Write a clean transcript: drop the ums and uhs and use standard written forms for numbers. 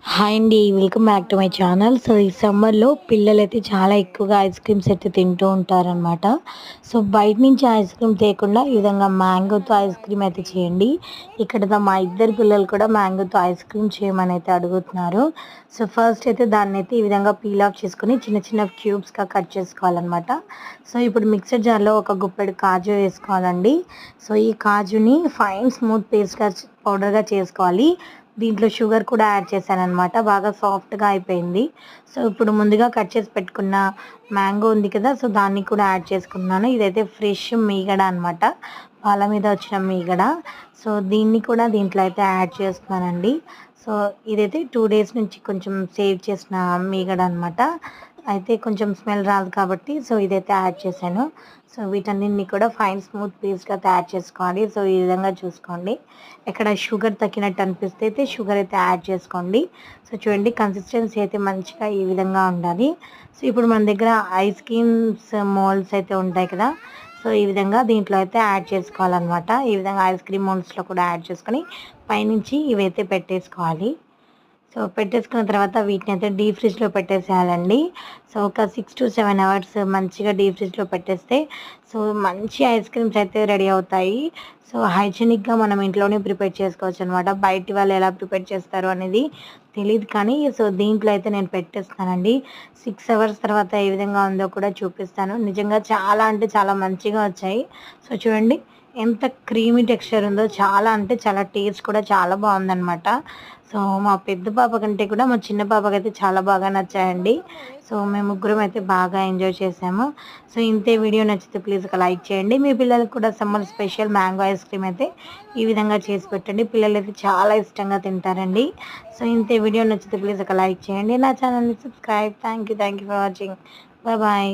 Hi అండి. Welcome back to my channel. So, ఈ సమ్మర్‌లో పిల్లలైతే చాలా ఎక్కువగా ఐస్ క్రీమ్స్ అయితే తింటూ ఉంటారనమాట. సో, బయట నుంచి ఐస్ క్రీమ్ తేకుండా ఈ విధంగా మ్యాంగోతో ఐస్ క్రీమ్ అయితే చేయండి. ఇక్కడ మా ఇద్దరు పిల్లలు కూడా మ్యాంగోతో ఐస్ క్రీమ్ చేయమని అయితే అడుగుతున్నారు. సో, ఫస్ట్ అయితే దాన్నైతే ఈ విధంగా పీల్ ఆఫ్ చేసుకొని చిన్న చిన్న క్యూబ్స్‌గా కట్ చేసుకోవాలనమాట. సో, ఇప్పుడు మిక్సర్ జార్‌లో ఒక గుప్పెడు కాజు వేసుకోవాలండి. సో, ఈ కాజుని ఫైన్ స్మూత్ పేస్ట్‌గా పౌడర్‌గా చేసుకోవాలి. దీంట్లో షుగర్ కూడా యాడ్ చేశాననమాట. బాగా సాఫ్ట్‌గా అయిపోయింది. సో, ఇప్పుడు ముందుగా కట్ చేసి పెట్టుకున్న మ్యాంగో ఉంది కదా! సో, దాన్ని కూడా యాడ్ చేసుకుంటున్నాను. ఇదైతే ఫ్రెష్ మీగడ అనమాట. పాల మీద వచ్చిన మీగడ. సో, దీన్ని కూడా దీంట్లో అయితే యాడ్ చేస్తున్నానండి. సో, ఇదైతే 2 డేస్ నుంచి కొంచెం సేవ్ చేసిన మీగడ అనమాట. అయితే కొంచెం స్మెల్ రాదు కాబట్టి సో, ఇదైతే యాడ్ చేశాను. సో, వీటన్నిటిని కూడా ఫైన్ స్మూత్ పేస్ట్‌గా తయారు చేసుకోవాలి. సో, ఈ విధంగా చూసుకోండి. ఎక్కడ షుగర్ తగ్గినట్టు అనిపిస్తే అయితే షుగర్ అయితే యాడ్ చేసుకోండి. సో, చూడండి కన్సిస్టెన్సీ అయితే మంచిగా ఈ విధంగా ఉండాలి. సో, ఇప్పుడు మన దగ్గర ఐస్ క్రీమ్స్ మోల్డ్స్ అయితే ఉంటాయి కదా! సో, ఈ విధంగా దీంట్లో అయితే యాడ్ చేసుకోవాలనమాట. ఈ విధంగా ఐస్ క్రీమ్ మోల్డ్స్‌లో కూడా యాడ్ చేసుకొని పైనుంచి ఇవైతే పెట్టేసుకోవాలి. సో, పెట్టేసుకున్న తర్వాత వీటినైతే డీప్ ఫ్రిడ్జ్‌లో పెట్టేసేయాలండి. సో, ఒక 6-7 అవర్స్ మంచిగా డీప్ ఫ్రిడ్జ్‌లో పెట్టేస్తే సో, మంచి ఐస్ క్రీమ్స్ అయితే రెడీ అవుతాయి. సో, హైజీనిక్‌గా మనం ఇంట్లోనే ప్రిపేర్ చేసుకోవచ్చనమాట. బయటి వాళ్ళు ఎలా ప్రిపేర్ చేస్తారు అనేది తెలీదు కానీ సో, దీంట్లో అయితే నేను పెట్టేస్తానండి. 6 అవర్స్ తర్వాత ఏ విధంగా ఉందో కూడా చూపిస్తాను. నిజంగా చాలా అంటే చాలా మంచిగా వచ్చాయి. సో, చూడండి ఎంత క్రీమీ టెక్స్చర్ ఉందో చాలా అంటే చాలా టేస్ట్ కూడా చాలా బావుందనమాట. సో, మా పెద్ద పాప కంటే కూడా మా చిన్న పాపకైతే చాలా బాగా నచ్చాయండి. సో, మేము ముగ్గురం అయితే బాగా ఎంజాయ్ చేసాము. సో, ఇంతే వీడియో నచ్చితే ప్లీజ్ ఒక లైక్ చేయండి. మీ పిల్లలకి కూడా summer special mango ice cream అయితే ఈ విధంగా చేసి పెట్టండి. పిల్లలైతే చాలా ఇష్టంగా తింటారండి. సో, ఇంతే వీడియో నచ్చితే ప్లీజ్ ఒక లైక్ చేయండి. నా ఛానల్‌ని subscribe. Thank you for watching. Bye.